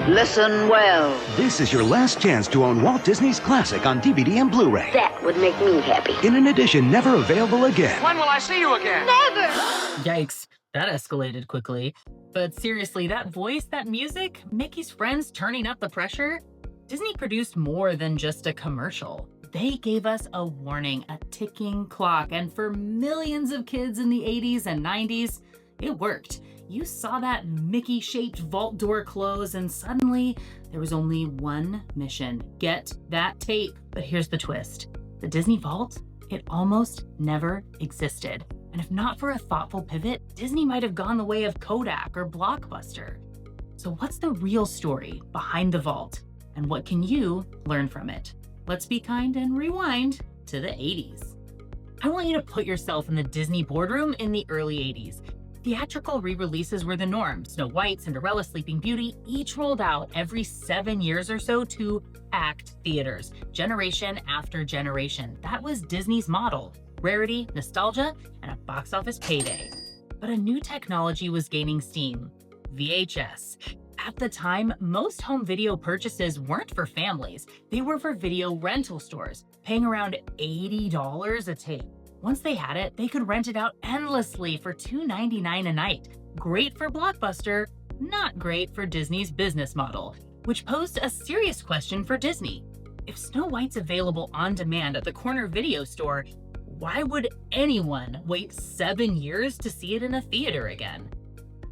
Listen well. This is your last chance to own Walt Disney's classic on DVD and Blu-ray. That would make me happy. In an edition never available again. When will I see you again? Never! Yikes, that escalated quickly. But seriously, that voice, that music, Mickey's friends turning up the pressure, Disney produced more than just a commercial. They gave us a warning, a ticking clock, and for millions of kids in the 80s and 90s, it worked. You saw that Mickey-shaped vault door close, and suddenly there was only one mission: get that tape. But here's the twist. The Disney Vault, it almost never existed. And if not for a thoughtful pivot, Disney might have gone the way of Kodak or Blockbuster. So what's the real story behind the Vault? And what can you learn from it? Let's be kind and rewind to the 80s. I want you to put yourself in the Disney boardroom in the early 80s. Theatrical re-releases were the norm. Snow White, Cinderella, Sleeping Beauty, each rolled out every 7 years or so to packed theaters, generation after generation. That was Disney's model: rarity, nostalgia, and a box office payday. But a new technology was gaining steam: VHS. At the time, most home video purchases weren't for families. They were for video rental stores, paying around $80 a tape. Once they had it, they could rent it out endlessly for $2.99 a night. Great for Blockbuster, not great for Disney's business model, which posed a serious question for Disney. If Snow White's available on demand at the corner video store, why would anyone wait 7 years to see it in a theater again?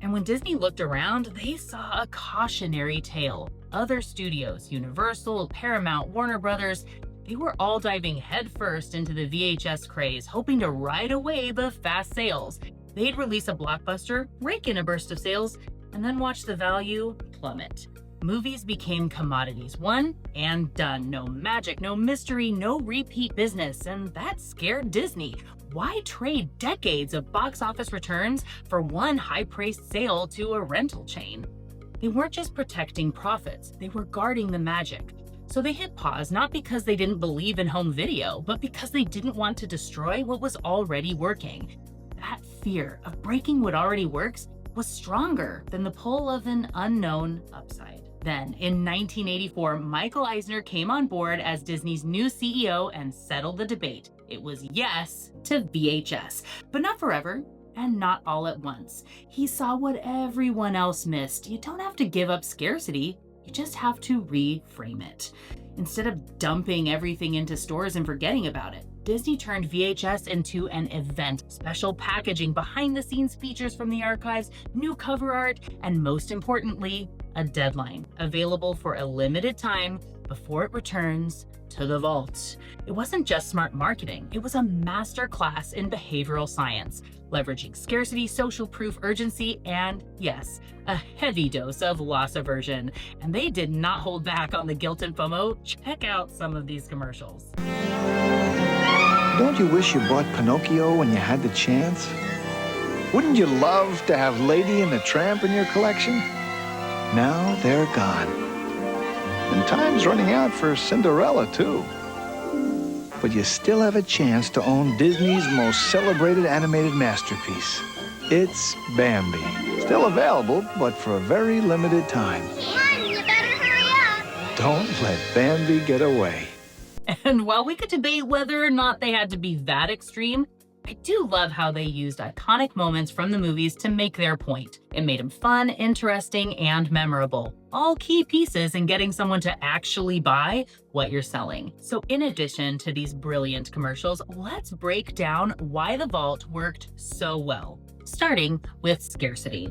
And when Disney looked around, they saw a cautionary tale. Other studios, Universal, Paramount, Warner Brothers, they were all diving headfirst into the VHS craze, hoping to ride a wave of fast sales. They'd release a blockbuster, rake in a burst of sales, and then watch the value plummet. Movies became commodities, one and done. No magic, no mystery, no repeat business, and that scared Disney. Why trade decades of box office returns for one high-priced sale to a rental chain? They weren't just protecting profits, they were guarding the magic. So they hit pause, not because they didn't believe in home video, but because they didn't want to destroy what was already working. That fear of breaking what already works was stronger than the pull of an unknown upside. Then, in 1984, Michael Eisner came on board as Disney's new CEO and settled the debate. It was yes to VHS, but not forever and not all at once. He saw what everyone else missed. You don't have to give up scarcity. You just have to reframe it. Instead of dumping everything into stores and forgetting about it, Disney turned VHS into an event. Special packaging, behind-the-scenes features from the archives, new cover art, and most importantly, a deadline, available for a limited time before it returns to the vault. It wasn't just smart marketing, it was a master class in behavioral science, leveraging scarcity, social proof, urgency, and yes, a heavy dose of loss aversion. And they did not hold back on the guilt and FOMO. Check out some of these commercials. Don't you wish you bought Pinocchio when you had the chance? Wouldn't you love to have Lady and the Tramp in your collection? Now they're gone. And time's running out for Cinderella, too. But you still have a chance to own Disney's most celebrated animated masterpiece. It's Bambi. Still available, but for a very limited time. Hun, you better hurry up. Don't let Bambi get away. And while we could debate whether or not they had to be that extreme, I do love how they used iconic moments from the movies to make their point. It made them fun, interesting, and memorable. All key pieces in getting someone to actually buy what you're selling. So in addition to these brilliant commercials, let's break down why the vault worked so well. Starting with scarcity.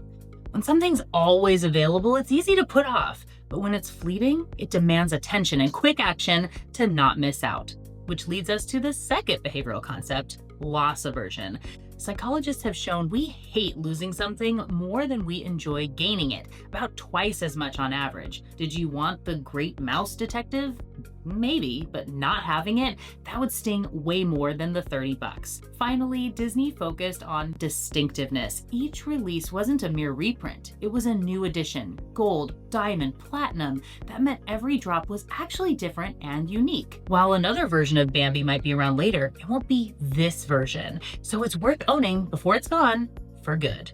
When something's always available, it's easy to put off. But when it's fleeting, it demands attention and quick action to not miss out. Which leads us to the second behavioral concept, loss aversion. Psychologists have shown we hate losing something more than we enjoy gaining it, about twice as much on average. Did you want the great mouse detective? Maybe, but not having it, that would sting way more than the $30. Finally, Disney focused on distinctiveness. Each release wasn't a mere reprint, it was a new edition. Gold, diamond, platinum. That meant every drop was actually different and unique. While another version of Bambi might be around later, it won't be this version. So it's worth owning before it's gone for good.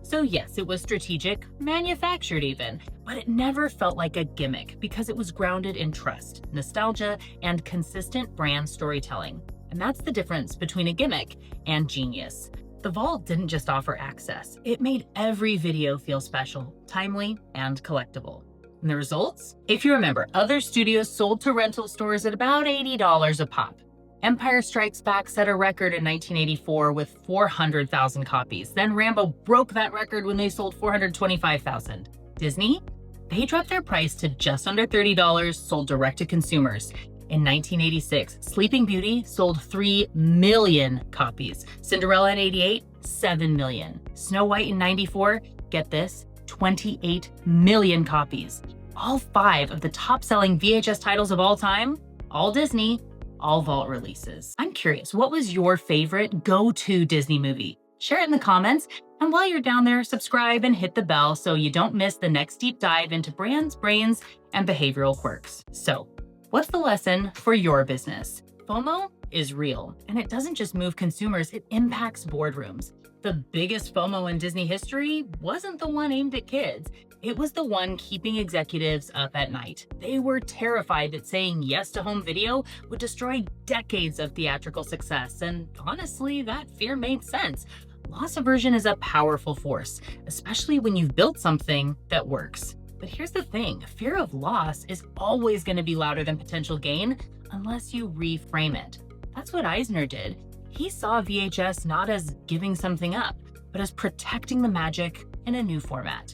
So yes, it was strategic, manufactured even, but it never felt like a gimmick because it was grounded in trust, nostalgia, and consistent brand storytelling. And that's the difference between a gimmick and genius. The Vault didn't just offer access, it made every video feel special, timely, and collectible. And the results? If you remember, other studios sold to rental stores at about $80 a pop. Empire Strikes Back set a record in 1984 with 400,000 copies. Then Rambo broke that record when they sold 425,000. Disney? They dropped their price to just under $30, sold direct to consumers. In 1986, Sleeping Beauty sold 3 million copies. Cinderella in 88, 7 million. Snow White in 94, get this, 28 million copies. All 5 of the top-selling VHS titles of all time, all Disney, all Vault releases. I'm curious, what was your favorite go-to Disney movie? Share it in the comments, and while you're down there, subscribe and hit the bell so you don't miss the next deep dive into brands, brains, and behavioral quirks. So, what's the lesson for your business? FOMO is real, and it doesn't just move consumers, it impacts boardrooms. The biggest FOMO in Disney history wasn't the one aimed at kids. It was the one keeping executives up at night. They were terrified that saying yes to home video would destroy decades of theatrical success, and honestly, that fear made sense. Loss aversion is a powerful force, especially when you've built something that works. But here's the thing, fear of loss is always going to be louder than potential gain unless you reframe it. That's what Eisner did. He saw VHS not as giving something up, but as protecting the magic in a new format.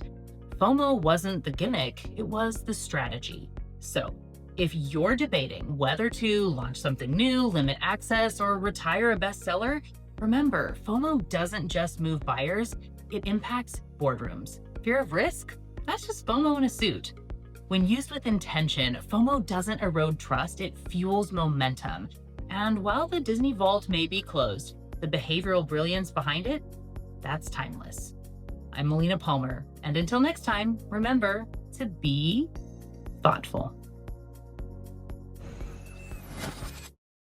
FOMO wasn't the gimmick, it was the strategy. So, if you're debating whether to launch something new, limit access, or retire a bestseller, remember, FOMO doesn't just move buyers, it impacts boardrooms. Fear of risk? That's just FOMO in a suit. When used with intention, FOMO doesn't erode trust, it fuels momentum. And while the Disney Vault may be closed, the behavioral brilliance behind it, that's timeless. I'm Melina Palmer, and until next time, remember to be thoughtful.